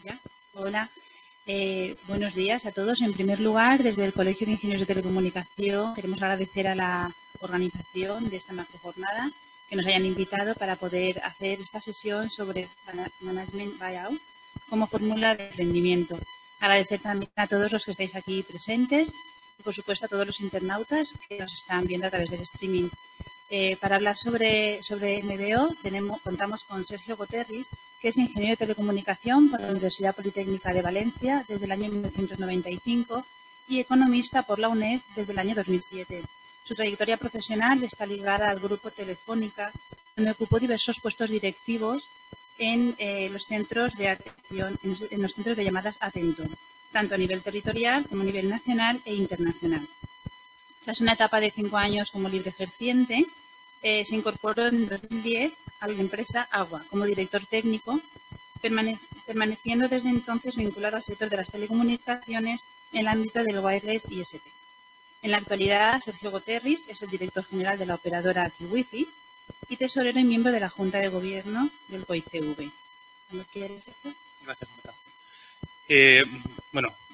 ¿Ya? Hola, buenos días a todos. En primer lugar, desde el Colegio de Ingenieros de Telecomunicación queremos agradecer a la organización de esta macrojornada que nos hayan invitado para poder hacer esta sesión sobre Management Buyout como fórmula de emprendimiento. Agradecer también a todos los que estáis aquí presentes y, por supuesto, a todos los internautas que nos están viendo a través del streaming. Para hablar sobre MBO contamos con Sergio Goterris, que es ingeniero de telecomunicación por la Universidad Politécnica de Valencia desde el año 1995 y economista por la UNED desde el año 2007. Su trayectoria profesional está ligada al grupo Telefónica, donde ocupó diversos puestos directivos en los centros de atención, en los centros de llamadas Atento, tanto a nivel territorial como a nivel nacional e internacional. Tras una etapa de 5 años como libre ejerciente, se incorporó en 2010 a la empresa Agua como director técnico, permaneciendo desde entonces vinculado al sector de las telecomunicaciones en el ámbito del wireless ISP. En la actualidad, Sergio Goterris es el director general de la operadora Aquí-Wifi y tesorero y miembro de la Junta de Gobierno del COICV. ¿No quieres, Sergio? Gracias, Marta.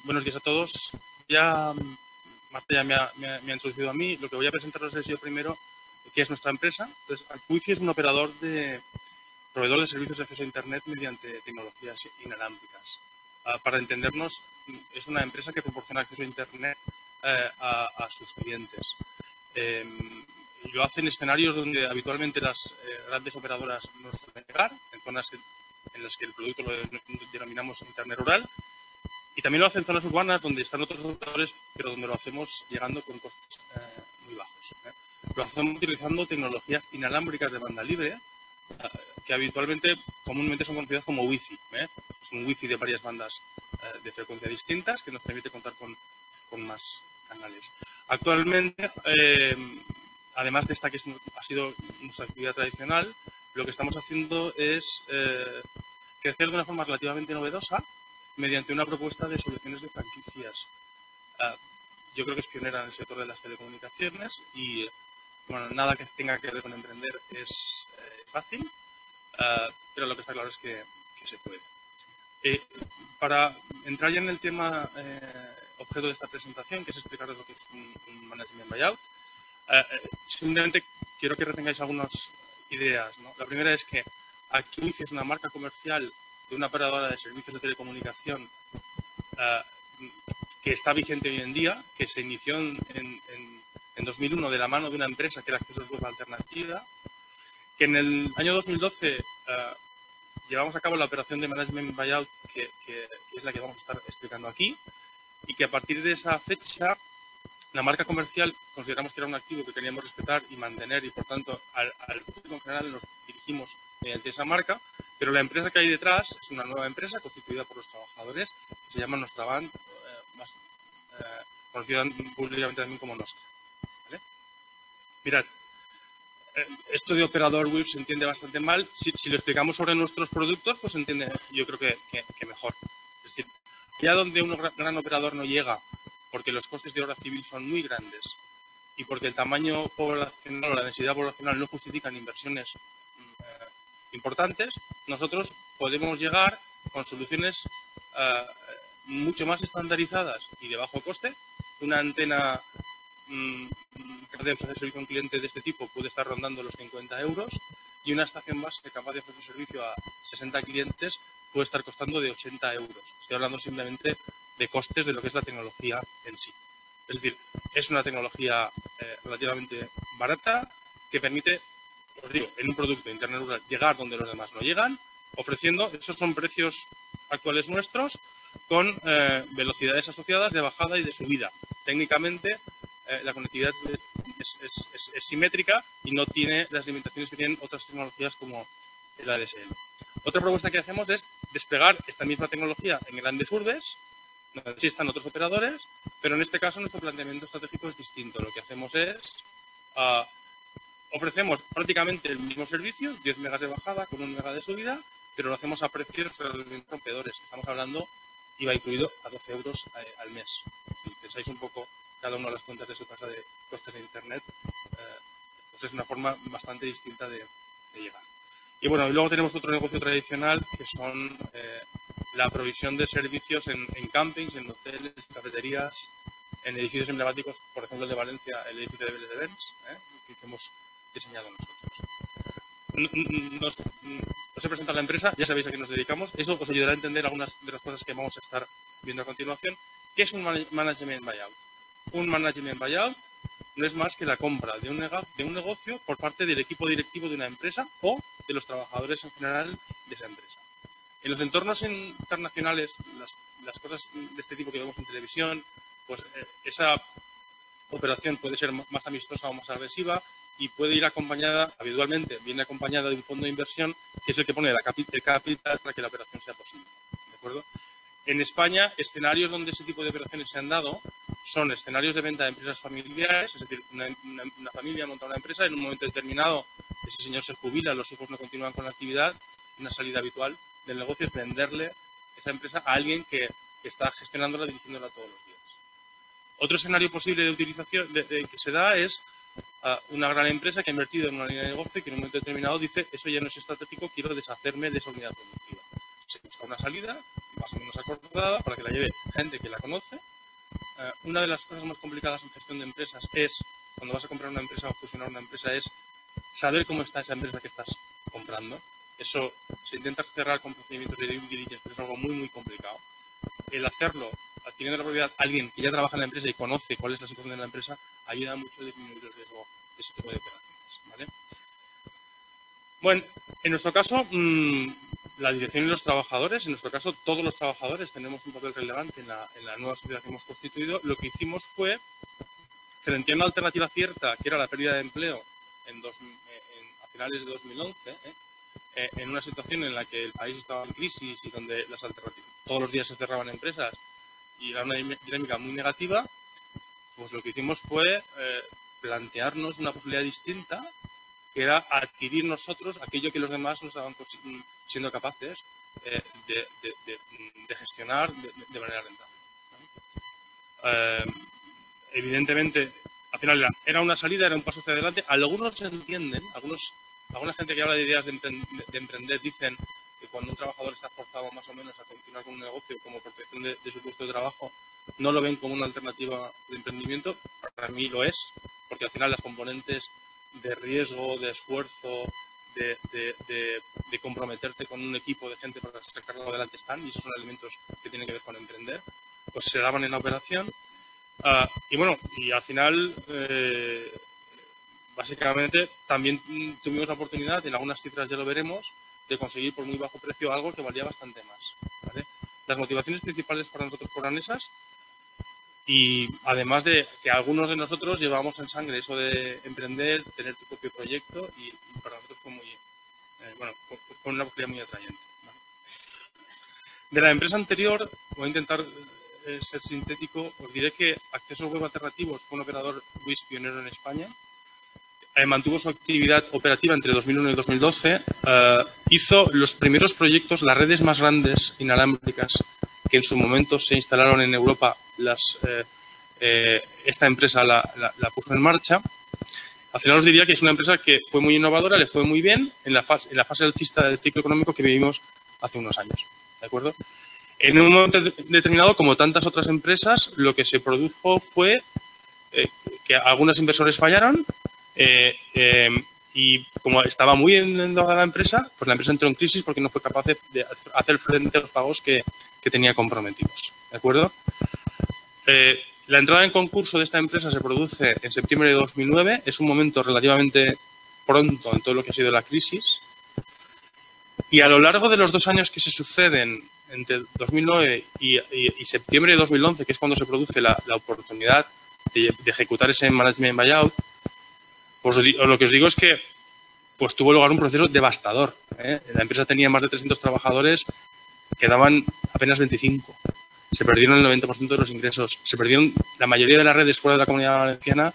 Buenos días a todos. Marta ya me ha introducido a mí. Lo que voy a presentaros es yo primero qué es nuestra empresa. Entonces, Aquí-Wifi es un proveedor de servicios de acceso a Internet mediante tecnologías inalámbricas. Para entendernos, es una empresa que proporciona acceso a Internet a sus clientes. Lo hace en escenarios donde habitualmente las grandes operadoras no suelen llegar, en zonas en las que el producto lo denominamos Internet rural. Y también lo hace en zonas urbanas donde están otros operadores, pero donde lo hacemos llegando con costes muy bajos. Lo hacemos utilizando tecnologías inalámbricas de banda libre, que comúnmente son conocidas como Wi-Fi. Es un Wi-Fi de varias bandas de frecuencia distintas que nos permite contar con más canales. Actualmente, además de esta que ha sido nuestra actividad tradicional, lo que estamos haciendo es crecer de una forma relativamente novedosa mediante una propuesta de soluciones de franquicias. Yo creo que es pionera en el sector de las telecomunicaciones y nada que tenga que ver con emprender es fácil, pero lo que está claro es que se puede. Para entrar ya en el tema objeto de esta presentación, que es explicaros lo que es un Management Buyout, simplemente quiero que retengáis algunas ideas, ¿no? La primera es que Aquí-Wifi es una marca comercial de una operadora de servicios de telecomunicación que está vigente hoy en día, que se inició en 2001 de la mano de una empresa que era Accesos Web Alternativa, que en el año 2012 llevamos a cabo la operación de Management Buyout, que es la que vamos a estar explicando aquí, y que a partir de esa fecha la marca comercial consideramos que era un activo que queríamos respetar y mantener, y por tanto al público en general nos dirigimos mediante esa marca, pero la empresa que hay detrás es una nueva empresa constituida por los trabajadores que se llama Nostraban, más conocida públicamente también como Nostra. ¿Vale? Mirad, esto de operador web se entiende bastante mal. Si lo explicamos sobre nuestros productos, pues se entiende, yo creo que mejor. Es decir, ya donde un gran operador no llega porque los costes de obra civil son muy grandes y porque el tamaño poblacional o la densidad poblacional no justifican inversiones importantes, nosotros podemos llegar con soluciones mucho más estandarizadas y de bajo coste. Una antena capaz de ofrecer servicio a un cliente de este tipo puede estar rondando los 50 euros y una estación base capaz de ofrecer servicio a 60 clientes puede estar costando de 80 euros. Estoy hablando simplemente de costes de lo que es la tecnología en sí. Es decir, es una tecnología relativamente barata que permite, os digo, en un producto de Internet rural llegar donde los demás no llegan, ofreciendo, esos son precios actuales nuestros, con velocidades asociadas de bajada y de subida. Técnicamente, la conectividad es simétrica y no tiene las limitaciones que tienen otras tecnologías como el ADSL. Otra propuesta que hacemos es desplegar esta misma tecnología en grandes urbes, donde existan otros operadores, pero en este caso nuestro planteamiento estratégico es distinto. Lo que hacemos es ofrecemos prácticamente el mismo servicio, 10 megas de bajada con 1 mega de subida, pero lo hacemos a precios realmente rompedores. Estamos hablando, IVA incluido, a 12 euros al mes. Si pensáis un poco cada uno de las cuentas de su tasa de costes de Internet, pues es una forma bastante distinta de llegar. Y bueno, y luego tenemos otro negocio tradicional que son la provisión de servicios en campings, en hoteles, cafeterías, en edificios emblemáticos, por ejemplo el de Valencia, el edificio de Vélez de Bens, que hemos diseñado nosotros. Os he presentado la empresa, ya sabéis a qué nos dedicamos. Eso os ayudará a entender algunas de las cosas que vamos a estar viendo a continuación. ¿Qué es un management buyout? Un management buyout no es más que la compra de un negocio por parte del equipo directivo de una empresa o de los trabajadores en general de esa empresa. En los entornos internacionales, las cosas de este tipo que vemos en televisión, pues esa operación puede ser más amistosa o más agresiva y puede ir acompañada, habitualmente viene acompañada de un fondo de inversión que es el que pone el capital para que la operación sea posible. ¿De acuerdo? En España, escenarios donde ese tipo de operaciones se han dado son escenarios de venta de empresas familiares, es decir, una familia monta una empresa, en un momento determinado ese señor se jubila, los hijos no continúan con la actividad, una salida habitual del negocio es venderle esa empresa a alguien que está gestionándola, dirigiéndola todos los días. Otro escenario posible de utilización que se da es una gran empresa que ha invertido en una línea de negocio y que en un momento determinado dice eso ya no es estratégico, quiero deshacerme de esa unidad productiva. Se busca una salida más o menos acordada para que la lleve gente que la conoce. Una de las cosas más complicadas en gestión de empresas es, cuando vas a comprar una empresa o fusionar una empresa, es saber cómo está esa empresa que estás comprando. Eso se intenta cerrar con procedimientos de due diligence, pero es algo muy, muy complicado. El hacerlo adquiriendo la propiedad alguien que ya trabaja en la empresa y conoce cuál es la situación de la empresa ayuda mucho a disminuir el riesgo de ese tipo de operaciones, ¿vale? Bueno, en nuestro caso, la dirección y los trabajadores, en nuestro caso todos los trabajadores tenemos un papel relevante en la nueva sociedad que hemos constituido. Lo que hicimos fue, frente a una alternativa cierta, que era la pérdida de empleo a finales de 2011, en una situación en la que el país estaba en crisis y donde todos los días se cerraban empresas y era una dinámica muy negativa, pues lo que hicimos fue plantearnos una posibilidad distinta, que era adquirir nosotros aquello que los demás no estaban siendo capaces de gestionar de manera rentable, ¿no? Evidentemente, al final era una salida, era un paso hacia adelante. Algunos entienden, alguna gente que habla de ideas de emprender dicen que cuando un trabajador está forzado más o menos a continuar con un negocio como protección de su puesto de trabajo, no lo ven como una alternativa de emprendimiento. Para mí lo es, porque al final las componentes de riesgo, de esfuerzo, de comprometerte con un equipo de gente para sacarlo adelante están, y esos son elementos que tienen que ver con emprender, pues se daban en la operación. Y bueno, y al final, básicamente, también tuvimos la oportunidad, en algunas cifras ya lo veremos, de conseguir por muy bajo precio algo que valía bastante más, ¿vale? Las motivaciones principales para nosotros fueron esas, y además de que algunos de nosotros llevamos en sangre eso de emprender, tener tu propio proyecto, y para nosotros fue muy, fue una posibilidad muy atrayente, ¿vale? De la empresa anterior, voy a intentar ser sintético, os diré que Accesos Web Alternativos fue un operador WIS pionero en España. Mantuvo su actividad operativa entre 2001 y 2012. Hizo los primeros proyectos, las redes más grandes inalámbricas que en su momento se instalaron en Europa. Esta empresa la puso en marcha. Al final os diría que es una empresa que fue muy innovadora, le fue muy bien en la fase alcista del ciclo económico que vivimos hace unos años, ¿de acuerdo? En un momento determinado, como tantas otras empresas, lo que se produjo fue que algunos inversores fallaron y como estaba muy endeudada la empresa, pues la empresa entró en crisis porque no fue capaz de hacer frente a los pagos que tenía comprometidos, ¿de acuerdo? La entrada en concurso de esta empresa se produce en septiembre de 2009, es un momento relativamente pronto en todo lo que ha sido la crisis, y a lo largo de los 2 años que se suceden entre 2009 y septiembre de 2011, que es cuando se produce la oportunidad de ejecutar ese management buyout, pues lo que os digo es que pues tuvo lugar un proceso devastador, ¿eh? La empresa tenía más de 300 trabajadores, quedaban apenas 25. Se perdieron el 90% de los ingresos. Se perdieron la mayoría de las redes fuera de la Comunidad Valenciana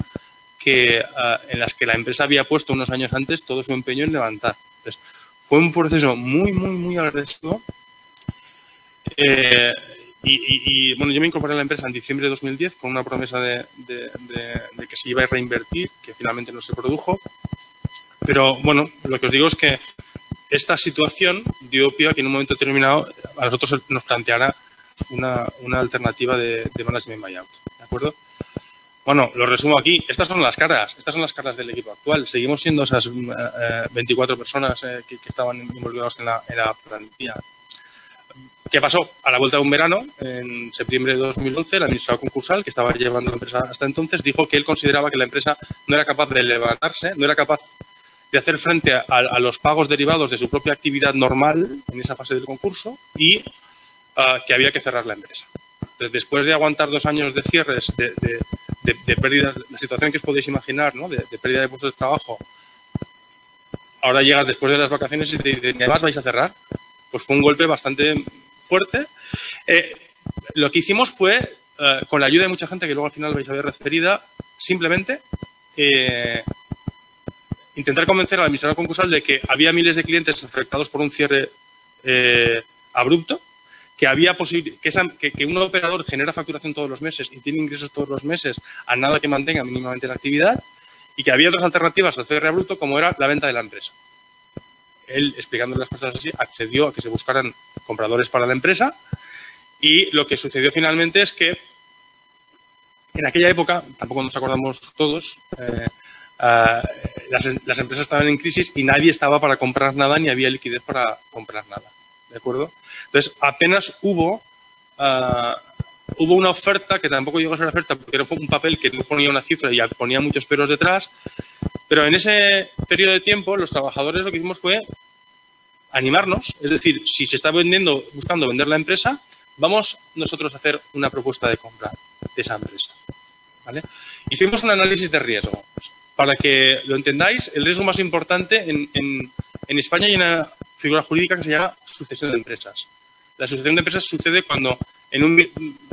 en las que la empresa había puesto unos años antes todo su empeño en levantar. Entonces, fue un proceso muy, muy, muy agresivo. Bueno, yo me incorporé a la empresa en diciembre de 2010 con una promesa de que se iba a reinvertir, que finalmente no se produjo. Pero bueno, lo que os digo es que esta situación dio pie a que en un momento determinado a nosotros nos planteara una alternativa de management buyout, ¿de acuerdo? Bueno, lo resumo aquí. Estas son las caras del equipo actual. Seguimos siendo esas 24 personas que estaban involucrados en la plantilla. ¿Qué pasó? A la vuelta de un verano, en septiembre de 2011, el administrador concursal, que estaba llevando la empresa hasta entonces, dijo que él consideraba que la empresa no era capaz de levantarse, no era capaz de hacer frente a los pagos derivados de su propia actividad normal en esa fase del concurso y que había que cerrar la empresa. Entonces, después de aguantar 2 años de cierres, de pérdida, la situación que os podéis imaginar, ¿no? de pérdida de puestos de trabajo, ahora llegas después de las vacaciones y te dicen, ¿además vais a cerrar? Pues fue un golpe bastante fuerte. Lo que hicimos fue, con la ayuda de mucha gente que luego al final vais a ver referida, simplemente intentar convencer al administrador concursal de que había miles de clientes afectados por un cierre abrupto, que había que un operador genera facturación todos los meses y tiene ingresos todos los meses a nada que mantenga mínimamente la actividad y que había otras alternativas al cierre abrupto como era la venta de la empresa. Él, explicando las cosas así, accedió a que se buscaran compradores para la empresa y lo que sucedió finalmente es que en aquella época, tampoco nos acordamos todos, las empresas estaban en crisis y nadie estaba para comprar nada ni había liquidez para comprar nada. ¿De acuerdo? Entonces, apenas hubo una oferta que tampoco llegó a ser oferta porque era un papel que no ponía una cifra y ponía muchos peros detrás. Pero en ese periodo de tiempo, los trabajadores lo que hicimos fue animarnos. Es decir, si se está buscando vender la empresa, vamos nosotros a hacer una propuesta de compra de esa empresa. ¿Vale? Hicimos un análisis de riesgo. Para que lo entendáis, el riesgo más importante en España hay una figura jurídica que se llama sucesión de empresas. La sucesión de empresas sucede cuando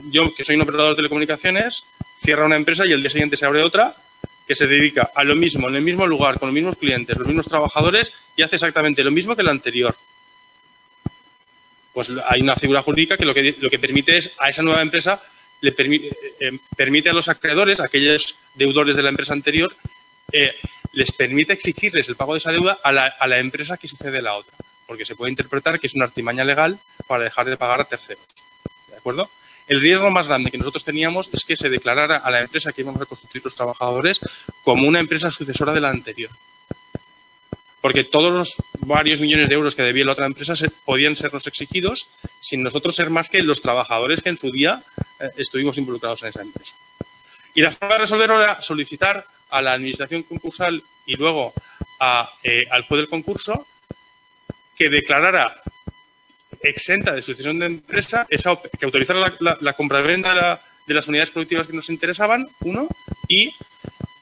yo, que soy un operador de telecomunicaciones, cierra una empresa y el día siguiente se abre otra que se dedica a lo mismo, en el mismo lugar, con los mismos clientes, los mismos trabajadores y hace exactamente lo mismo que la anterior. Pues hay una figura jurídica que lo que permite es a esa nueva empresa, permite a los acreedores, a aquellos deudores de la empresa anterior, les permite exigirles el pago de esa deuda a la empresa que sucede la otra. Porque se puede interpretar que es una artimaña legal para dejar de pagar a terceros. ¿De acuerdo? El riesgo más grande que nosotros teníamos es que se declarara a la empresa que íbamos a constituir los trabajadores como una empresa sucesora de la anterior. Porque todos los varios millones de euros que debía la otra empresa podían sernos exigidos sin nosotros ser más que los trabajadores que en su día estuvimos involucrados en esa empresa. Y la forma de resolverlo era solicitar a la administración concursal y luego al juez del concurso que declarara exenta de sucesión de empresa, que autorizara la compraventa de las unidades productivas que nos interesaban, uno, y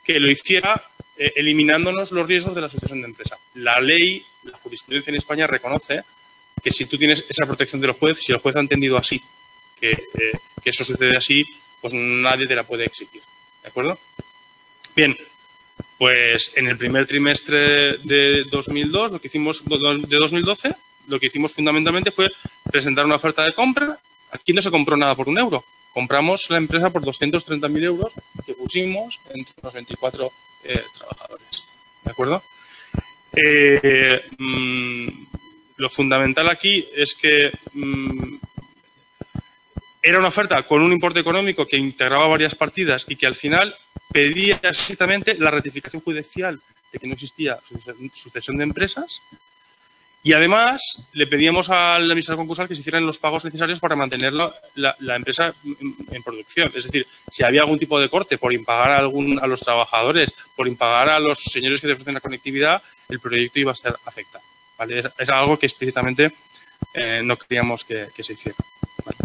que lo hiciera eliminándonos los riesgos de la sucesión de empresa. La ley, la jurisprudencia en España reconoce que si tú tienes esa protección del juez, si el juez ha entendido así, que eso sucede así, pues nadie te la puede exigir. ¿De acuerdo? Bien, pues en el primer trimestre de 2012, lo que hicimos fundamentalmente fue presentar una oferta de compra. Aquí no se compró nada por €1. Compramos la empresa por 230.000 euros que pusimos entre los 24 trabajadores. ¿De acuerdo? Lo fundamental aquí es que era una oferta con un importe económico que integraba varias partidas y que al final pedía exactamente la ratificación judicial de que no existía sucesión de empresas. Y además le pedíamos al administrador concursal que se hicieran los pagos necesarios para mantener la empresa en producción. Es decir, si había algún tipo de corte por impagar a los trabajadores, por impagar a los señores que te ofrecen la conectividad, el proyecto iba a ser afectado. ¿Vale? Es algo que explícitamente no queríamos que se hiciera. ¿Vale?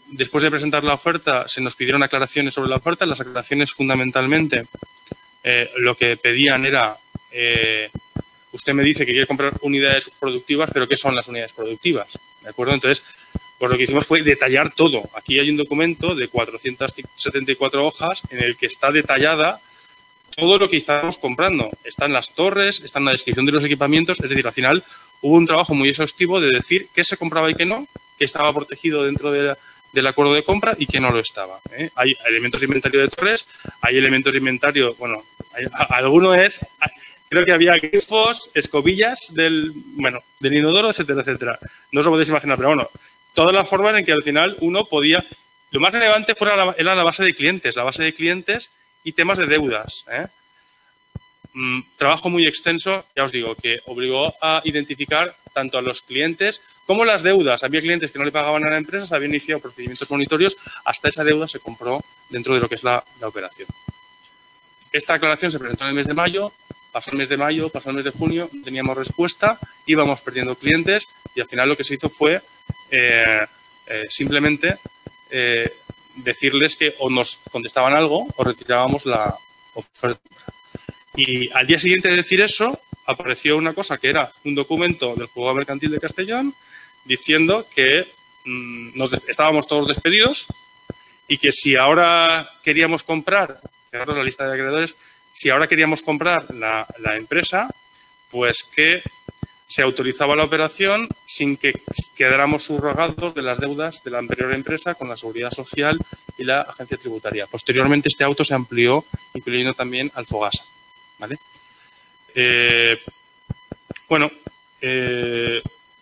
Después de presentar la oferta, se nos pidieron aclaraciones sobre la oferta. Las aclaraciones fundamentalmente lo que pedían era... usted me dice que quiere comprar unidades productivas, pero ¿qué son las unidades productivas? ¿De acuerdo? Entonces, pues lo que hicimos fue detallar todo. Aquí hay un documento de 474 hojas en el que está detallada todo lo que estábamos comprando. Están las torres, está en la descripción de los equipamientos. Es decir, al final hubo un trabajo muy exhaustivo de decir qué se compraba y qué no, qué estaba protegido dentro del acuerdo de compra y qué no lo estaba. Hay elementos de inventario de torres, hay elementos de inventario, bueno, alguno es... creo que había grifos, escobillas del inodoro, etcétera, etcétera. No os lo podéis imaginar, pero bueno, todas las formas en que al final uno podía... Lo más relevante era la base de clientes y temas de deudas. Trabajo muy extenso, ya os digo, que obligó a identificar tanto a los clientes como las deudas. Había clientes que no le pagaban a la empresa, se habían iniciado procedimientos monitorios, hasta esa deuda se compró dentro de lo que es la operación. Esta aclaración se presentó en el mes de mayo, pasó el mes de mayo, pasó el mes de junio, no teníamos respuesta, íbamos perdiendo clientes y al final lo que se hizo fue simplemente decirles que o nos contestaban algo o retirábamos la oferta. Y al día siguiente de decir eso, apareció una cosa que era un documento del Juzgado Mercantil de Castellón diciendo que estábamos todos despedidos y que si ahora queríamos comprar, fijaros la lista de acreedores, si ahora queríamos comprar la empresa, pues que se autorizaba la operación sin que quedáramos subrogados de las deudas de la anterior empresa con la Seguridad Social y la Agencia Tributaria. Posteriormente, este auto se amplió, incluyendo también al Fogasa. ¿Vale?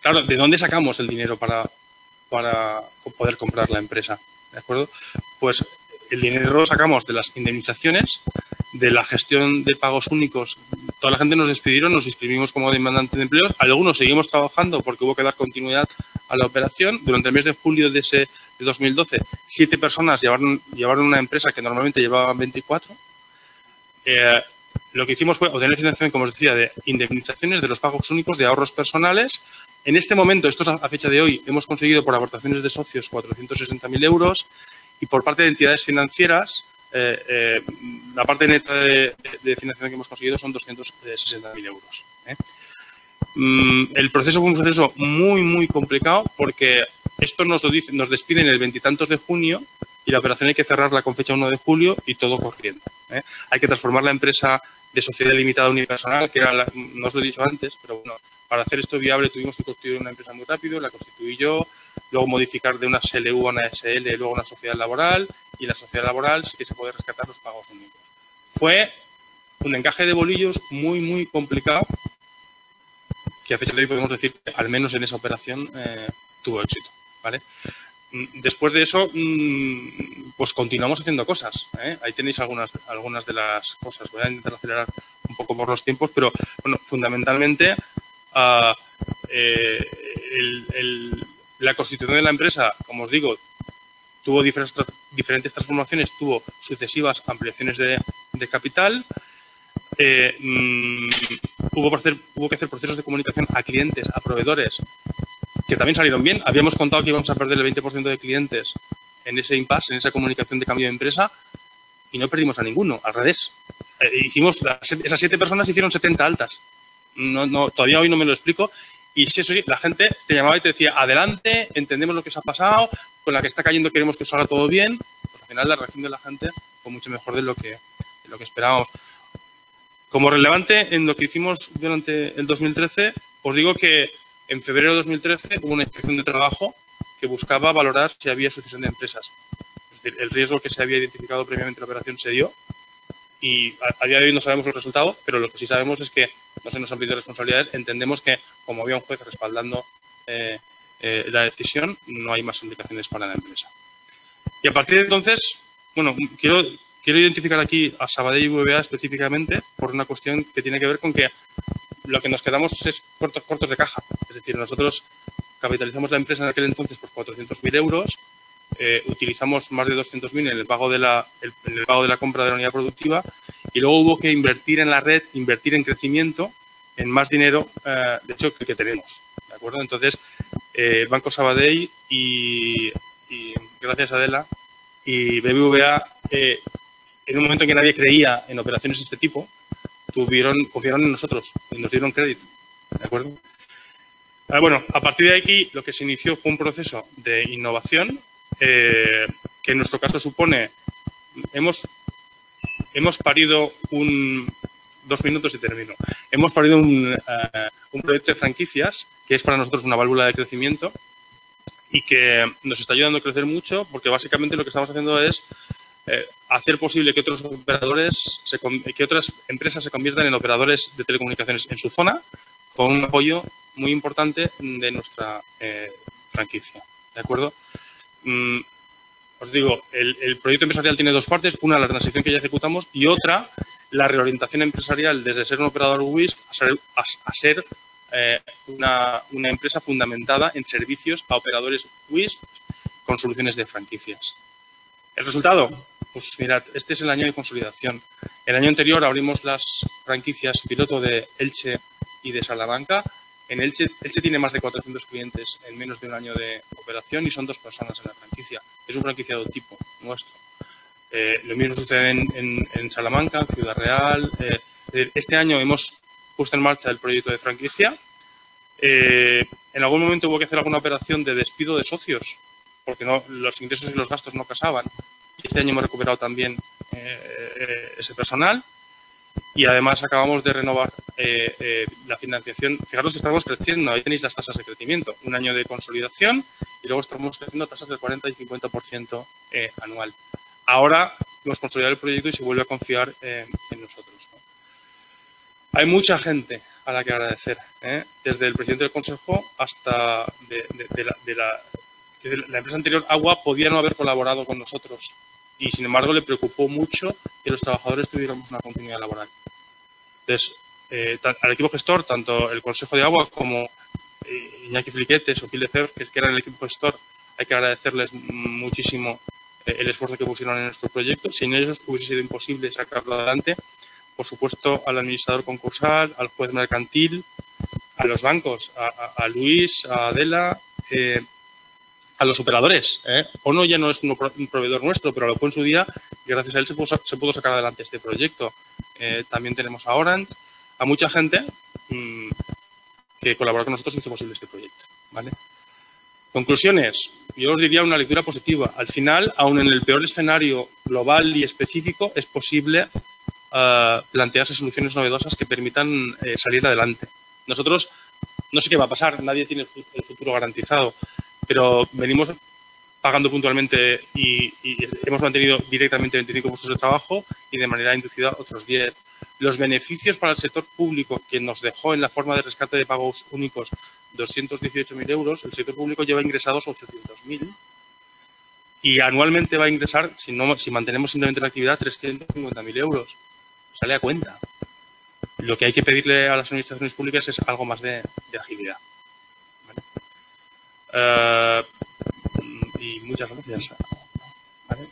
Claro, ¿de dónde sacamos el dinero para poder comprar la empresa? ¿De acuerdo? Pues el dinero lo sacamos de las indemnizaciones, de la gestión de pagos únicos. Toda la gente nos despidieron, nos inscribimos como demandante de empleo. Algunos seguimos trabajando porque hubo que dar continuidad a la operación. Durante el mes de julio de 2012, 7 personas llevaron una empresa que normalmente llevaban 24. Lo que hicimos fue obtener financiación, como os decía, de indemnizaciones de los pagos únicos de ahorros personales. En este momento, esto es a fecha de hoy, hemos conseguido por aportaciones de socios 460.000 euros y por parte de entidades financieras, la parte neta de financiación que hemos conseguido son 260.000 euros. El proceso fue un proceso muy, muy complicado porque esto nos despiden el 20 y tantos de junio y la operación hay que cerrarla con fecha 1 de julio y todo corriendo. Hay que transformar la empresa de sociedad limitada unipersonal, que era no os lo he dicho antes, pero bueno, para hacer esto viable tuvimos que constituir una empresa muy rápido, la constituí yo, luego modificar de una SLU a una SL, luego una sociedad laboral, y la sociedad laboral sí que se puede rescatar los pagos únicos. Fue un encaje de bolillos muy, muy complicado, que a fecha de hoy podemos decir que al menos en esa operación tuvo éxito, ¿vale? Después de eso, pues continuamos haciendo cosas. Ahí tenéis algunas de las cosas. Voy a intentar acelerar un poco por los tiempos, pero bueno, fundamentalmente la constitución de la empresa, como os digo, tuvo diferentes transformaciones, tuvo sucesivas ampliaciones de capital. Hubo que hacer procesos de comunicación a clientes, a proveedores, que también salieron bien. Habíamos contado que íbamos a perder el 20% de clientes en ese impasse, en esa comunicación de cambio de empresa, y no perdimos a ninguno, al revés. Esas 7 personas hicieron 70 altas. Todavía hoy no me lo explico. Y sí, eso sí, la gente te llamaba y te decía, adelante, entendemos lo que os ha pasado, con la que está cayendo queremos que os salga todo bien. Pues al final la reacción de la gente fue mucho mejor de lo que esperábamos. Como relevante en lo que hicimos durante el 2013, os digo que en febrero de 2013 hubo una inspección de trabajo que buscaba valorar si había sucesión de empresas. Es decir, el riesgo que se había identificado previamente en la operación se dio y a día de hoy no sabemos el resultado, pero lo que sí sabemos es que no se nos han pedido responsabilidades. Entendemos que, como había un juez respaldando la decisión, no hay más implicaciones para la empresa. Y a partir de entonces, bueno, quiero identificar aquí a Sabadell y BBVA específicamente por una cuestión que tiene que ver con que lo que nos quedamos es cortos de caja. Es decir, nosotros capitalizamos la empresa en aquel entonces por 400.000 euros, utilizamos más de 200.000 en el pago de la compra de la unidad productiva y luego hubo que invertir en la red, invertir en crecimiento, en más dinero, de hecho, que el que tenemos. ¿De acuerdo? Entonces, Banco Sabadell y gracias a Adela y BBVA, en un momento en que nadie creía en operaciones de este tipo, confiaron en nosotros y nos dieron crédito. ¿De acuerdo? Bueno, a partir de aquí lo que se inició fue un proceso de innovación que en nuestro caso supone, hemos parido 2 minutos y termino. Hemos parido un proyecto de franquicias que es para nosotros una válvula de crecimiento y que nos está ayudando a crecer mucho porque básicamente lo que estamos haciendo es hacer posible que otros operadores, que otras empresas se conviertan en operadores de telecomunicaciones en su zona, con un apoyo muy importante de nuestra franquicia. ¿De acuerdo? Os digo, el proyecto empresarial tiene dos partes. Una, la transición que ya ejecutamos, y otra, la reorientación empresarial desde ser un operador WISP a ser una empresa fundamentada en servicios a operadores WISP con soluciones de franquicias. ¿El resultado? Pues mirad, este es el año de consolidación. El año anterior abrimos las franquicias piloto de Elche y de Salamanca. En Elche tiene más de 400 clientes en menos de un año de operación y son 2 personas en la franquicia. Es un franquiciado tipo nuestro. Lo mismo sucede en Salamanca, en Ciudad Real. Este año hemos puesto en marcha el proyecto de franquicia. En algún momento hubo que hacer alguna operación de despido de socios porque los ingresos y los gastos no casaban. Y este año hemos recuperado también ese personal. Y además acabamos de renovar la financiación. Fijaros que estamos creciendo, ahí tenéis las tasas de crecimiento. Un año de consolidación y luego estamos creciendo a tasas del 40 y 50% anual. Ahora hemos consolidado el proyecto y se vuelve a confiar en nosotros, ¿no? Hay mucha gente a la que agradecer, desde el presidente del Consejo hasta la empresa anterior. Agua podía no haber colaborado con nosotros y, sin embargo, le preocupó mucho que los trabajadores tuviéramos una continuidad laboral. Entonces, al equipo gestor, tanto el Consejo de Agua como Iñaki Fliquetes o Phil Lefebvre, que eran el equipo gestor, hay que agradecerles muchísimo el esfuerzo que pusieron en nuestro proyecto. Sin ellos hubiese sido imposible sacarlo adelante. Por supuesto, al administrador concursal, al juez mercantil, a los bancos, a Luis, a Adela, a los operadores. ONO ya no es un proveedor nuestro, pero lo fue en su día y gracias a él se pudo sacar adelante este proyecto. También tenemos a Orange, a mucha gente que colaboró con nosotros y hizo posible este proyecto, ¿vale? Conclusiones. Yo os diría una lectura positiva. Al final, aun en el peor escenario global y específico, es posible plantearse soluciones novedosas que permitan salir adelante. Nosotros, no sé qué va a pasar, nadie tiene el futuro garantizado, pero venimos pagando puntualmente y hemos mantenido directamente 25 puestos de trabajo y de manera inducida otros 10. Los beneficios para el sector público que nos dejó en la forma de rescate de pagos únicos 218.000 euros, el sector público lleva ingresados 800.000 y anualmente va a ingresar, si mantenemos simplemente la actividad, 350.000 euros. Sale a cuenta. Lo que hay que pedirle a las administraciones públicas es algo más de agilidad. ¿Vale? Y muchas gracias. ¿Vale?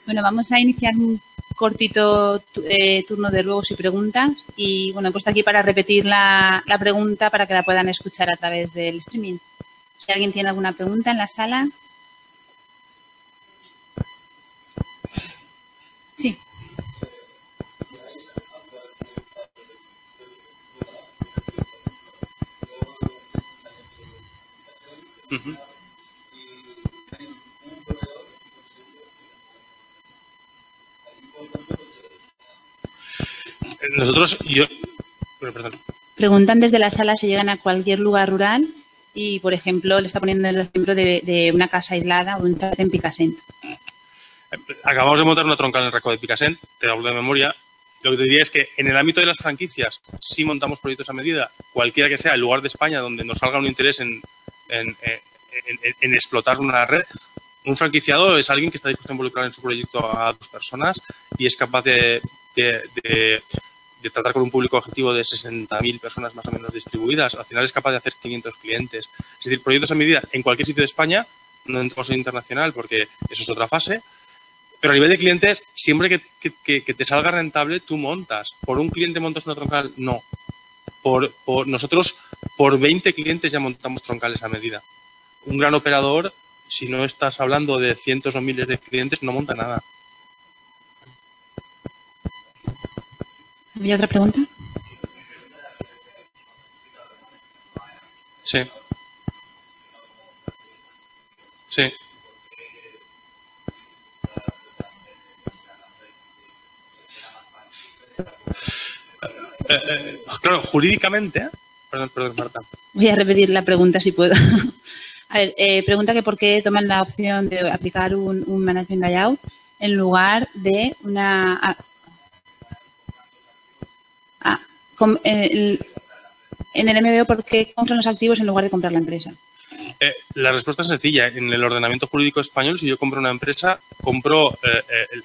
Bueno, vamos a iniciar un cortito turno de ruegos y preguntas. Y bueno, he puesto aquí para repetir la pregunta para que la puedan escuchar a través del streaming. Si alguien tiene alguna pregunta en la sala. Sí. Uh-huh. Nosotros, perdón. Preguntan desde la sala si llegan a cualquier lugar rural y, por ejemplo, le está poniendo el ejemplo de una casa aislada o un chat en Picassent. Acabamos de montar una troncal en el Raco de Picassent, te hablo de memoria. Lo que te diría es que en el ámbito de las franquicias sí montamos proyectos a medida, cualquiera que sea el lugar de España donde nos salga un interés en explotar una red. Un franquiciado es alguien que está dispuesto a involucrar en su proyecto a 2 personas y es capaz de tratar con un público objetivo de 60.000 personas más o menos distribuidas. Al final es capaz de hacer 500 clientes. Es decir, proyectos a medida en cualquier sitio de España, no entramos en internacional porque eso es otra fase. Pero a nivel de clientes, siempre que te salga rentable, tú montas. ¿Por un cliente montas una troncal? No. Nosotros, por 20 clientes ya montamos troncales a medida. Un gran operador, si no estás hablando de cientos o miles de clientes, no monta nada. ¿Había otra pregunta? Sí. Sí. Claro, jurídicamente Perdón, Marta. Voy a repetir la pregunta si puedo. A ver, pregunta que por qué toman la opción de aplicar un management buyout en lugar de una... en el MBO, ¿por qué compran los activos en lugar de comprar la empresa? La respuesta es sencilla. En el ordenamiento jurídico español, si yo compro una empresa, compro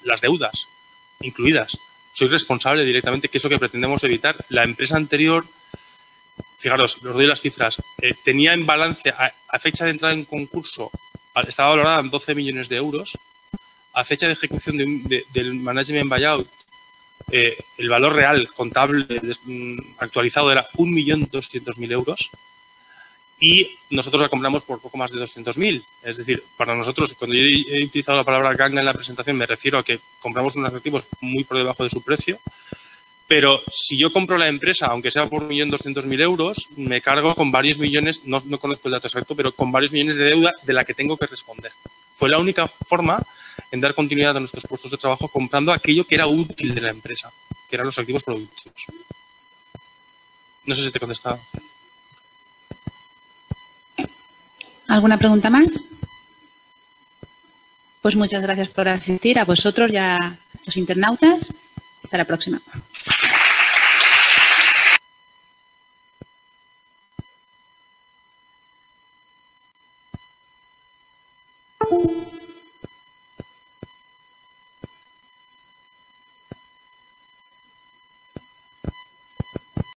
las deudas incluidas. Soy responsable directamente, que es lo que pretendemos evitar. La empresa anterior, fijaros, os doy las cifras, tenía en balance, a fecha de entrada en concurso, estaba valorada en 12 millones de euros. A fecha de ejecución del management buyout, el valor real contable actualizado era 1.200.000 euros. Y nosotros la compramos por poco más de 200.000. Es decir, para nosotros, cuando yo he utilizado la palabra ganga en la presentación, me refiero a que compramos unos activos muy por debajo de su precio. Pero si yo compro la empresa, aunque sea por 1.200.000 euros, me cargo con varios millones, no conozco el dato exacto, pero con varios millones de deuda de la que tengo que responder. Fue la única forma en dar continuidad a nuestros puestos de trabajo comprando aquello que era útil de la empresa, que eran los activos productivos. No sé si te he contestado. ¿Alguna pregunta más? Pues muchas gracias por asistir, a vosotros y a los internautas. Hasta la próxima.